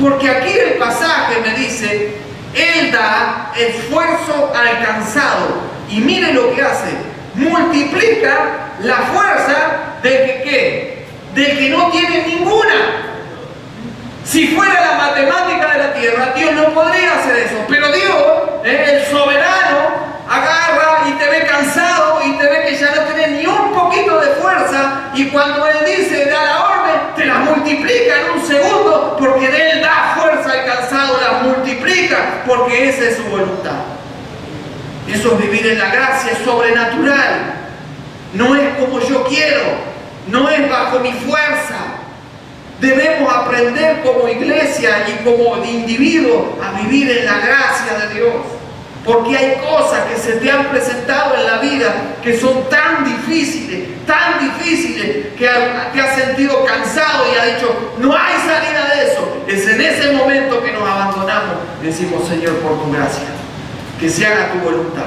Porque aquí el pasaje me dice, Él da esfuerzo al cansado. Y mire lo que hace. Multiplica la fuerza del que ¿qué? Del que no tiene ninguna. Si fuera la matemática de la tierra, Dios no podría hacer eso. Pero Dios, el soberano, agarra y te ve cansado y te ve que ya no tienes ni un poquito de fuerza. Y cuando Él dice, da la orden, te la multiplica en un segundo. Porque de Él da fuerza al cansado, la multiplica. Porque esa es su voluntad. Eso es vivir en la gracia, es sobrenatural. No es como yo quiero, no es bajo mi fuerza. Debemos aprender como iglesia y como individuo a vivir en la gracia de Dios. Porque hay cosas que se te han presentado en la vida que son tan difíciles, que te has sentido cansado y has dicho, no hay salida de eso. Es en ese momento que nos abandonamos y decimos, Señor, por tu gracia, que se haga tu voluntad.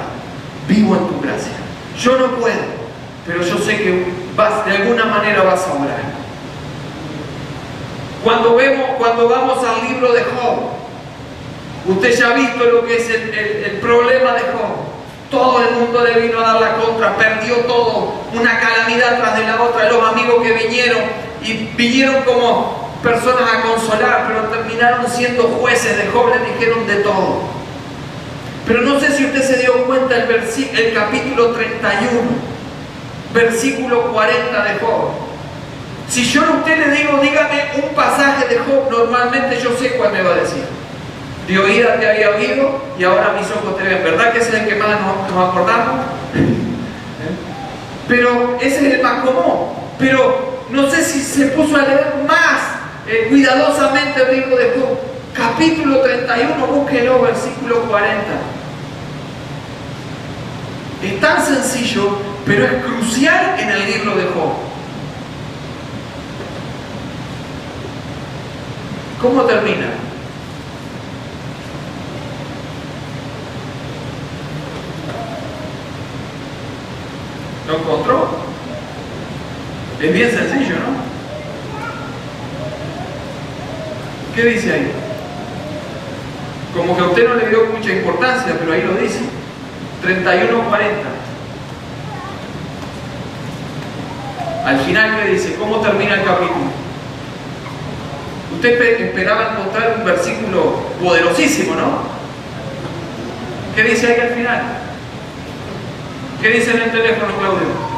Vivo en tu gracia. Yo no puedo, pero yo sé que de alguna manera vas a obrar. Cuando vamos al libro de Job, usted ya ha visto lo que es el problema de Job. Todo el mundo le vino a dar la contra, perdió todo, una calamidad tras de la otra. Los amigos que vinieron como personas a consolar, pero terminaron siendo jueces de Job, le dijeron de todo. Pero no sé si usted se dio cuenta el capítulo 31, versículo 40 de Job. Si yo a usted le digo, dígame un pasaje de Job, normalmente yo sé cuál me va a decir. De oídas te había oído y ahora mis ojos te ven. ¿Verdad que ese es el que más nos acordamos? Pero ese es el más común. Pero no sé si se puso a leer más cuidadosamente el libro de Job. Capítulo 31, búsquelo, versículo 40. Es tan sencillo, pero es crucial en el libro de Job. ¿Cómo termina? ¿Lo encontró? Es bien sencillo, ¿no? ¿Qué dice ahí? Como que a usted no le dio mucha importancia, pero ahí lo dice. 31:40. Al final, ¿qué dice? ¿Cómo termina el capítulo? Usted esperaba encontrar un versículo poderosísimo, ¿no? ¿Qué dice ahí al final? ¿Qué dice en el teléfono, Claudio?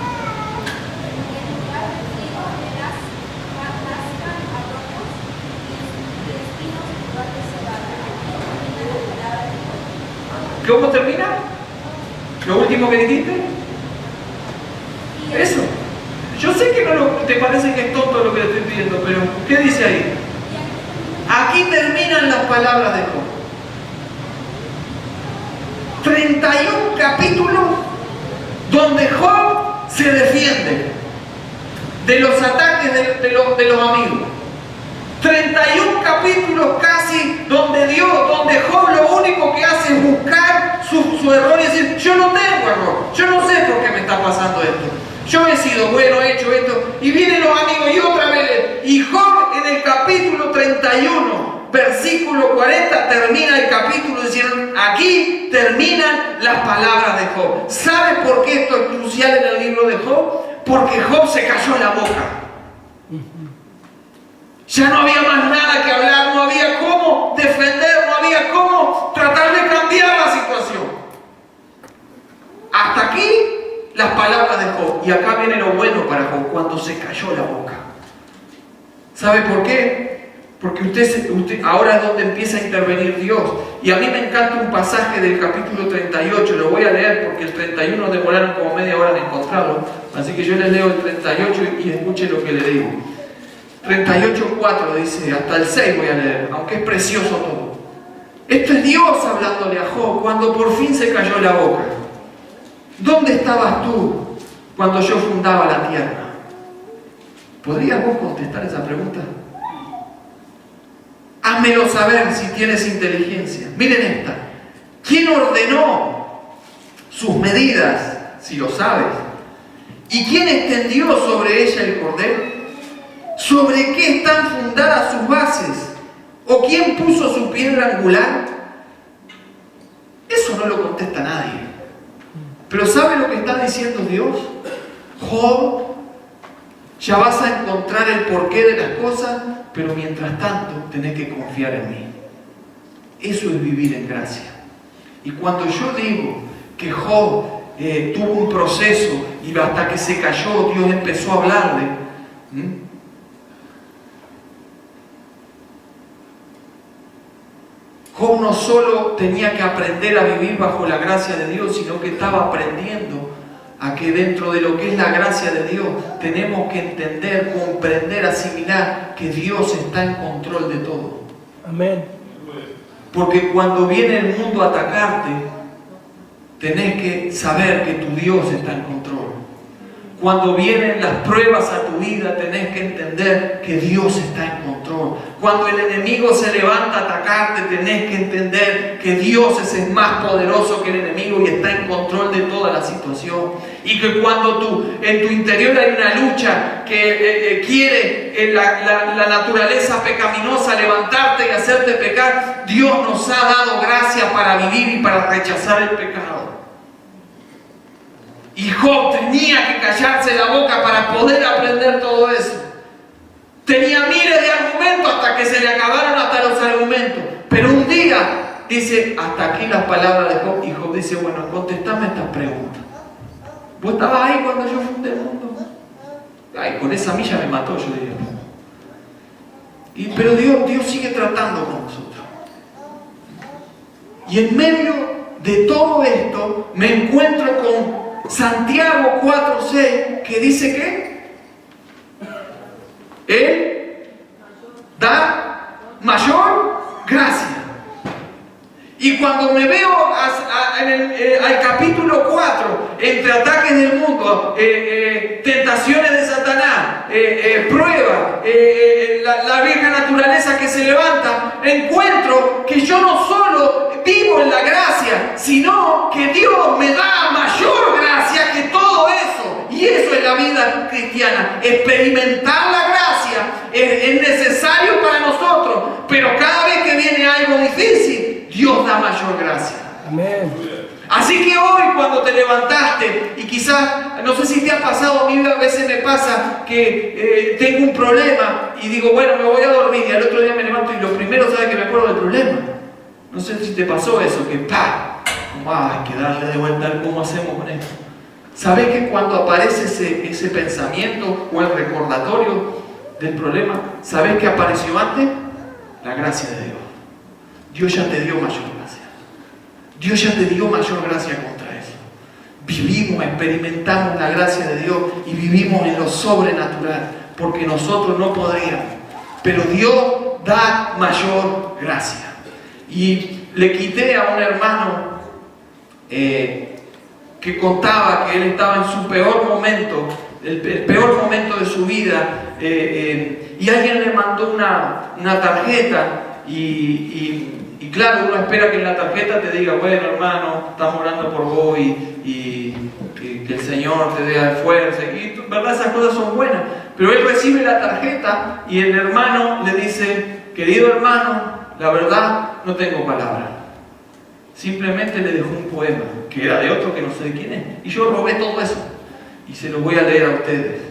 ¿Cómo termina? ¿Lo último que dijiste? Eso. Yo sé que no te parece que es tonto lo que le estoy pidiendo, pero ¿qué dice ahí? Aquí terminan las palabras de Job. 31 capítulos donde Job se defiende de los ataques de los amigos. 31 capítulos casi donde Job lo único que hace es buscar su error y decir, yo no tengo error, yo no sé por qué me está pasando esto. Yo he sido bueno, he hecho esto, y vienen los amigos y otra vez. Y Job en el capítulo 31, versículo 40, termina el capítulo diciendo, aquí terminan las palabras de Job. ¿Sabe por qué esto es crucial en el libro de Job? Porque Job se cayó la boca. Ya no había más nada que hablar, no había cómo defender, no había cómo tratar de cambiar la situación. Hasta aquí las palabras de Job. Y acá viene lo bueno para Job, cuando se cayó la boca. ¿Sabe por qué? Porque usted ahora es donde empieza a intervenir Dios. Y a mí me encanta un pasaje del capítulo 38, lo voy a leer porque el 31 demoraron como media hora en encontrarlo. Así que yo les leo el 38 y escuchen lo que le digo. 38:4 dice, hasta el 6 voy a leer, aunque es precioso todo. Esto es Dios hablándole a Job cuando por fin se cayó la boca. ¿Dónde estabas tú cuando yo fundaba la tierra? ¿Podrías vos contestar esa pregunta? Házmelo saber si tienes inteligencia. Miren esta. ¿Quién ordenó sus medidas, si lo sabes? ¿Y quién extendió sobre ella el cordel? ¿Sobre qué están fundadas sus bases? ¿O quién puso su piedra angular? Eso no lo contesta nadie. Pero ¿sabe lo que está diciendo Dios? Job, ya vas a encontrar el porqué de las cosas, pero mientras tanto tenés que confiar en mí. Eso es vivir en gracia. Y cuando yo digo que Job tuvo un proceso y hasta que se cayó Dios empezó a hablarle, Job no solo tenía que aprender a vivir bajo la gracia de Dios, sino que estaba aprendiendo a que dentro de lo que es la gracia de Dios tenemos que entender, comprender, asimilar que Dios está en control de todo. Amén. Porque cuando viene el mundo a atacarte, tenés que saber que tu Dios está en control. Cuando vienen las pruebas a tu vida, tenés que entender que Dios está en control. Cuando el enemigo se levanta a atacarte, tenés que entender que Dios es más poderoso que el enemigo y está en control de toda la situación. Y que cuando en tu interior hay una lucha que quiere la naturaleza pecaminosa levantarte y hacerte pecar, Dios nos ha dado gracia para vivir y para rechazar el pecado. Y Job tenía que callarse la boca para poder aprender todo eso. Tenía miles de argumentos hasta que se le acabaron hasta los argumentos. Pero un día dice, hasta aquí las palabras de Job. Y Job dice, bueno, contestame estas preguntas. ¿Vos estabas ahí cuando yo fundé el mundo? Ay, con esa milla me mató, yo diría. Pero Dios sigue tratando con nosotros. Y en medio de todo esto me encuentro con Santiago 4:6, que dice que Él da mayor gracia. Y cuando me veo al capítulo 4, entre ataques del mundo, tentaciones de Satanás, pruebas, la vieja naturaleza que se levanta, encuentro que yo no solo vivo en la gracia, sino que Dios me da mayor gracia que todo eso. Y Y eso es la vida cristiana. Experimentar la gracia es necesario para nosotros, pero cada vez que viene algo difícil, Dios da mayor gracia. Amén. Así que hoy cuando te levantaste y quizás, no sé si te ha pasado, a mí a veces me pasa que tengo un problema y digo, bueno, me voy a dormir y al otro día me levanto y lo primero, ¿sabes? Que me acuerdo del problema. No sé si te pasó eso, que hay que darle de vuelta, ¿cómo hacemos con esto? ¿Sabes que cuando aparece ese pensamiento o el recordatorio del problema, ¿sabes qué apareció antes? La gracia de Dios. Dios ya te dio mayor gracia. Dios ya te dio mayor gracia contra eso. Vivimos, experimentamos la gracia de Dios y vivimos en lo sobrenatural, porque nosotros no podríamos. Pero Dios da mayor gracia. Y le quité a un hermano que contaba que él estaba en su peor momento, el peor momento de su vida, y alguien le mandó una tarjeta y claro, uno espera que en la tarjeta te diga, bueno hermano, estamos orando por vos y que el Señor te dé fuerza, y verdad esas cosas son buenas, pero él recibe la tarjeta y el hermano le dice, querido hermano, la verdad no tengo palabras. Simplemente le dejó un poema, que era de otro que no sé de quién es. Y yo robé todo eso. Y se lo voy a leer a ustedes.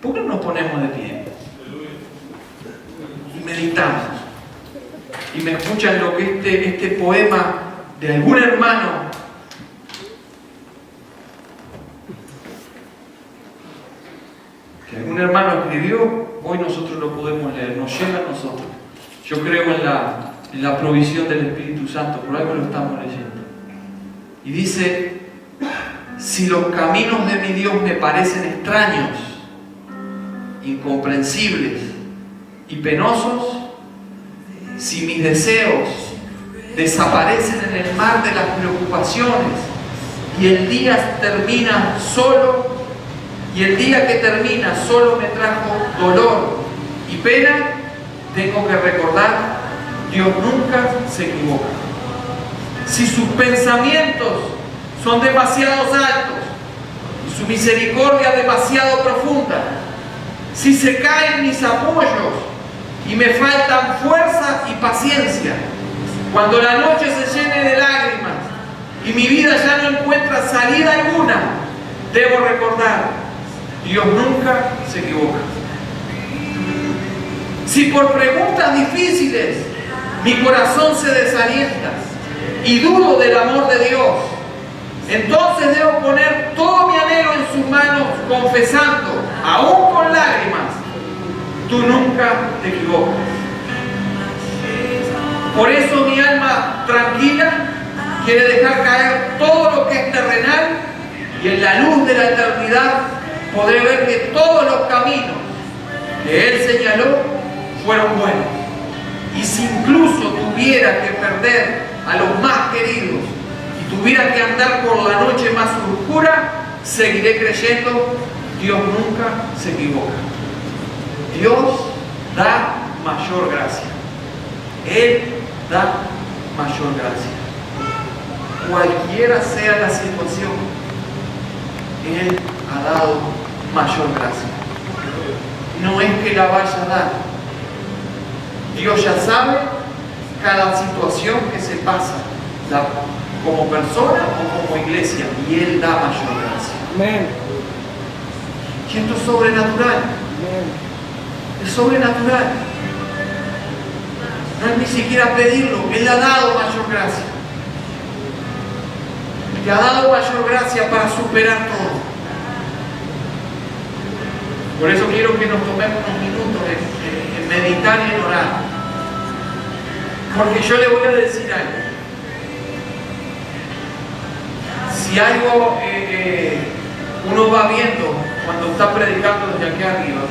¿Por qué no nos ponemos de pie? Y meditamos. Y me escuchan lo que este poema de algún hermano que algún hermano escribió, hoy nosotros lo podemos leer. Nos llega a nosotros. Yo creo en la provisión del Espíritu Santo, por algo lo estamos leyendo. Y dice, si los caminos de mi Dios me parecen extraños, incomprensibles y penosos, si mis deseos desaparecen en el mar de las preocupaciones y el día termina solo, y el día que termina solo me trajo dolor y pena, tengo que recordar, Dios nunca se equivoca. Si sus pensamientos son demasiado altos y su misericordia demasiado profunda, si se caen mis apoyos y me faltan fuerza y paciencia, cuando la noche se llene de lágrimas y mi vida ya no encuentra salida alguna, debo recordar, Dios nunca se equivoca. Si por preguntas difíciles mi corazón se desalienta y dudo del amor de Dios, entonces debo poner todo mi anhelo en sus manos, confesando, aún con lágrimas, tú nunca te equivocas. Por eso mi alma tranquila quiere dejar caer todo lo que es terrenal y en la luz de la eternidad podré ver que todos los caminos que Él señaló fueron buenos. Y si incluso tuviera que perder a los más queridos y tuviera que andar por la noche más oscura, seguiré creyendo, Dios nunca se equivoca. Dios da mayor gracia. Él da mayor gracia. Cualquiera sea la situación, Él ha dado mayor gracia. No es que la vaya a dar. Dios ya sabe cada situación que se pasa, como persona o como iglesia, y Él da mayor gracia. Amén. Y esto es sobrenatural. Amén. Es sobrenatural. No es ni siquiera pedirlo, Él ha dado mayor gracia. Te ha dado mayor gracia para superar todo. Por eso quiero que nos tomemos unos minutos en meditar y en orar. Porque yo le voy a decir algo. Si algo uno va viendo cuando está predicando desde aquí arriba,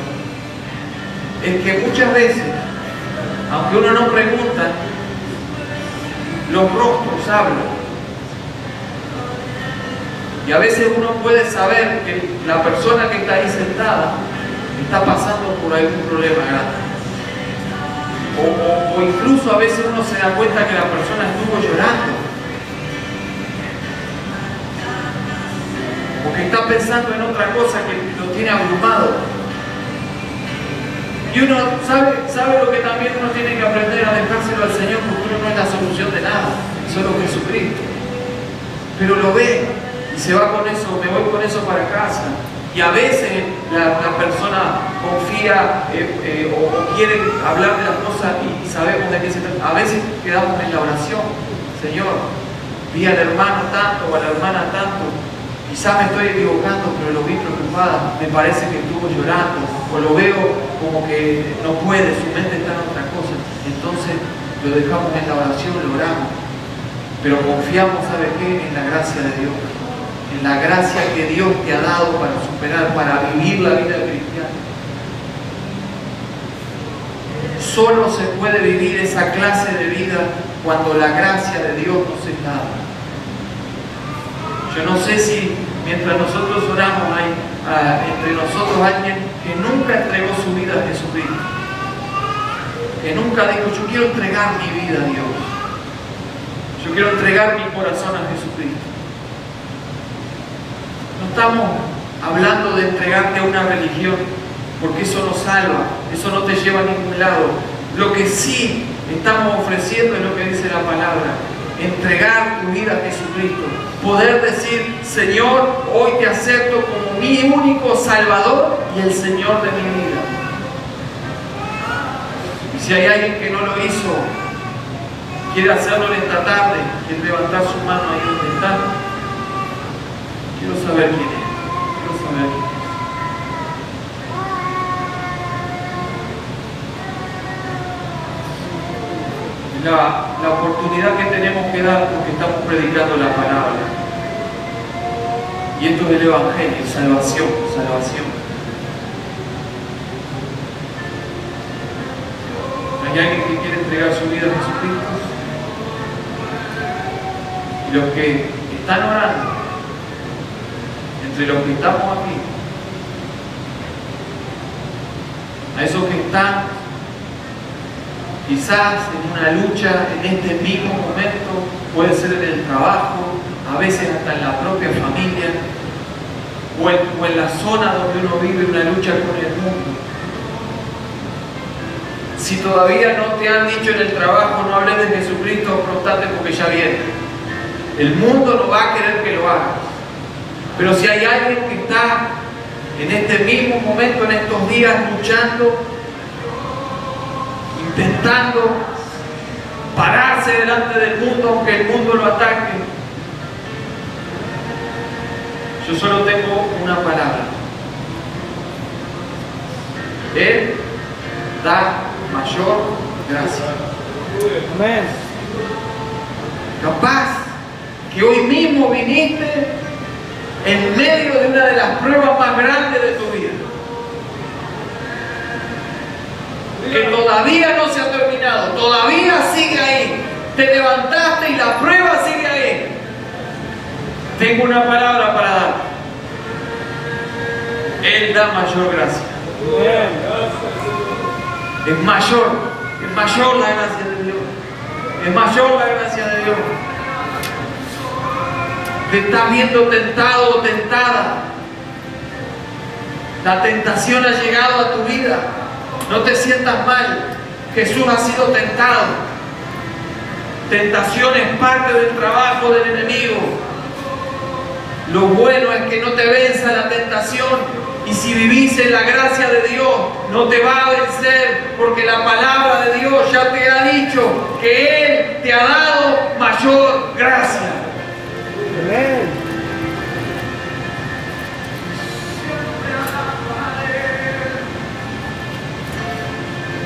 es que muchas veces, aunque uno no pregunta, los rostros hablan. Y a veces uno puede saber que la persona que está ahí sentada está pasando por algún problema grande. O incluso a veces uno se da cuenta que la persona estuvo llorando. o que está pensando en otra cosa que lo tiene abrumado. Y uno sabe lo que también uno tiene que aprender a dejárselo al Señor, porque uno no es la solución de nada, solo Jesucristo. Pero lo ve y se va con eso, me voy con eso para casa. Y a veces la persona confía o quiere hablar de las cosas y sabemos de qué se trata. A veces quedamos en la oración. Señor, vi al hermano tanto o a la hermana tanto. Quizás me estoy equivocando, pero lo vi preocupada. Me parece que estuvo llorando. O lo veo como que no puede, su mente está en otra cosa. Entonces lo dejamos en la oración, lo oramos. Pero confiamos, ¿sabe qué? En la gracia de Dios. En la gracia que Dios te ha dado para superar, para vivir la vida cristiana. Solo se puede vivir esa clase de vida cuando la gracia de Dios nos es dada. Yo no sé si mientras nosotros oramos hay entre nosotros alguien que nunca entregó su vida a Jesucristo, que nunca dijo: yo quiero entregar mi vida a Dios, yo quiero entregar mi corazón a Jesucristo. No estamos hablando de entregarte a una religión, porque eso no salva, eso no te lleva a ningún lado. Lo que sí estamos ofreciendo es lo que dice la palabra: entregar tu vida a Jesucristo. Poder decir: Señor, hoy te acepto como mi único Salvador y el Señor de mi vida. Y si hay alguien que no lo hizo, quiere hacerlo en esta tarde, quiere levantar su mano ahí donde está. Quiero saber quién es. Quiero saber quién es. La oportunidad que tenemos que dar porque estamos predicando la palabra. Y esto es el Evangelio, salvación, salvación. ¿Hay alguien que quiere entregar su vida a Jesucristo? Y los que están orando, entre los que estamos aquí, a esos que están quizás en una lucha en este mismo momento, puede ser en el trabajo, a veces hasta en la propia familia, o en la zona donde uno vive, una lucha con el mundo. Si todavía no te han dicho en el trabajo: no hables de Jesucristo, prontate porque ya viene. El mundo no va a querer que lo hagas. Pero si hay alguien que está en este mismo momento, en estos días, luchando, intentando pararse delante del mundo, aunque el mundo lo ataque, yo solo tengo una palabra: Él da mayor gracia. Amén. Capaz que hoy mismo viniste en medio de una de las pruebas más grandes de tu vida, que todavía no se ha terminado, todavía sigue ahí. Te levantaste y la prueba sigue ahí. Tengo una palabra para dar: Él da mayor gracia. Es mayor la gracia de Dios. Es mayor la gracia de Dios. Te estás viendo tentado o tentada. La tentación ha llegado a tu vida. No te sientas mal. Jesús ha sido tentado. Tentación es parte del trabajo del enemigo. Lo bueno es que no te venza la tentación. Y si vivís en la gracia de Dios, no te va a vencer, porque la palabra de Dios ya te ha dicho que Él te ha dado mayor gracia. Amén.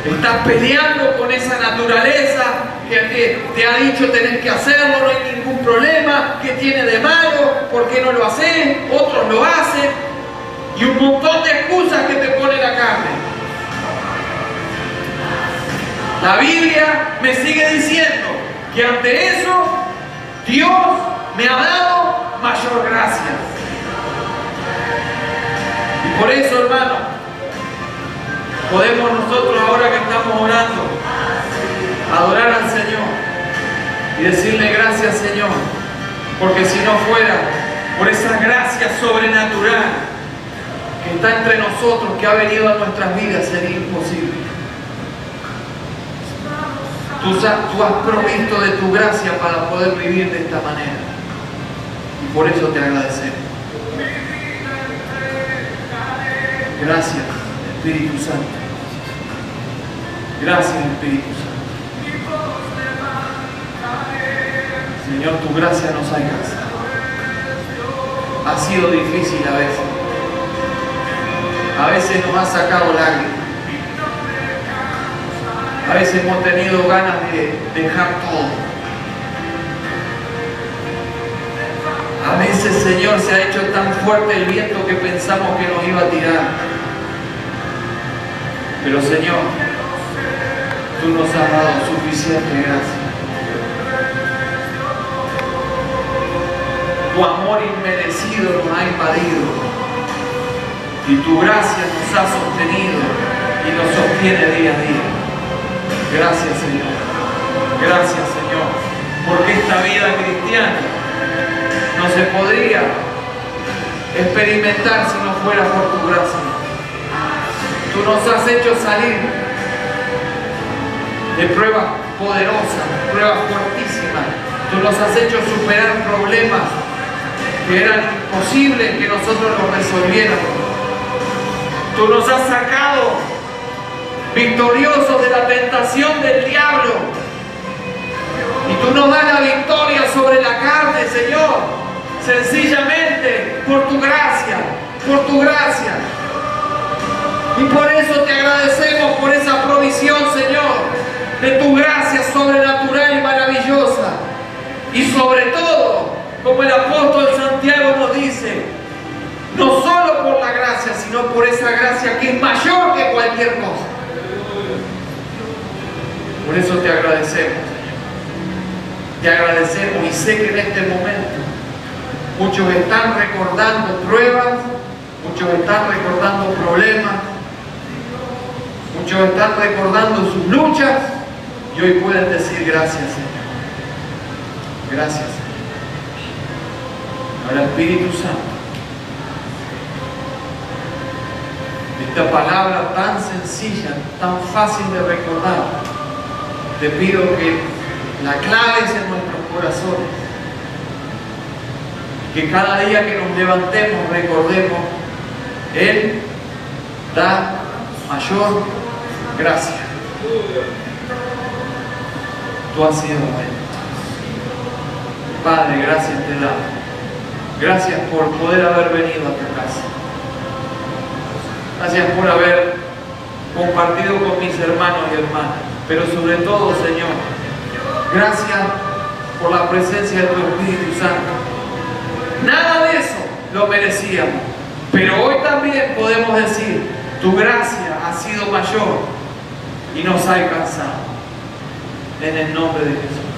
Estás peleando con esa naturaleza que te ha dicho tenés que hacerlo, no hay ningún problema, ¿qué tiene de malo? ¿Por qué no lo haces? Otros lo hacen. Y un montón de excusas que te pone la carne. La Biblia me sigue diciendo que ante eso Dios me ha dado mayor gracia. Y por eso, hermano, podemos nosotros, ahora que estamos orando, adorar al Señor y decirle: gracias, Señor, porque si no fuera por esa gracia sobrenatural que está entre nosotros, que ha venido a nuestras vidas, sería imposible. Tú has provisto de tu gracia para poder vivir de esta manera. Y por eso te agradecemos. Gracias, Espíritu Santo. Gracias, Espíritu Santo. Señor, tu gracia nos ha alcanzado. Ha sido difícil a veces. A veces nos ha sacado lágrimas. A veces hemos tenido ganas de dejar todo. A veces, Señor, se ha hecho tan fuerte el viento que pensamos que nos iba a tirar. Pero, Señor, tú nos has dado suficiente gracia. Tu amor inmerecido nos ha invadido. Y tu gracia nos ha sostenido y nos sostiene día a día. Gracias, Señor. Gracias, Señor. Porque esta vida cristiana no se podría experimentar si no fuera por tu gracia. Tú nos has hecho salir de pruebas poderosas, pruebas fuertísimas. Tú nos has hecho superar problemas que eran imposibles que nosotros los resolviéramos. Tú nos has sacado victoriosos de la tentación del diablo. Y tú nos das la victoria sobre la carne, Señor. Sencillamente por tu gracia, por tu gracia. Y por eso te agradecemos por esa provisión, Señor, de tu gracia sobrenatural y maravillosa. Y sobre todo, como el apóstol Santiago nos dice, no solo por la gracia, sino por esa gracia que es mayor que cualquier cosa. Por eso te agradecemos, Señor. Te agradecemos y sé que en este momento muchos están recordando pruebas, muchos están recordando problemas, muchos están recordando sus luchas y hoy pueden decir gracias, Señor. Gracias, Señor. Ahora, Espíritu Santo, esta palabra tan sencilla, tan fácil de recordar, te pido que la claves en nuestros corazones, que cada día que nos levantemos recordemos, Él da mayor gracia. Tú has sido bueno. Padre, gracias te damos. Gracias por poder haber venido a tu casa. Gracias por haber compartido con mis hermanos y hermanas. Pero sobre todo, Señor, gracias por la presencia de tu Espíritu Santo. Nada de eso lo merecíamos. Pero hoy también podemos decir, tu gracia ha sido mayor y nos ha alcanzado. En el nombre de Jesús.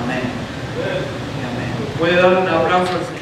Amén. Y amén. ¿Puede dar un aplauso al Señor?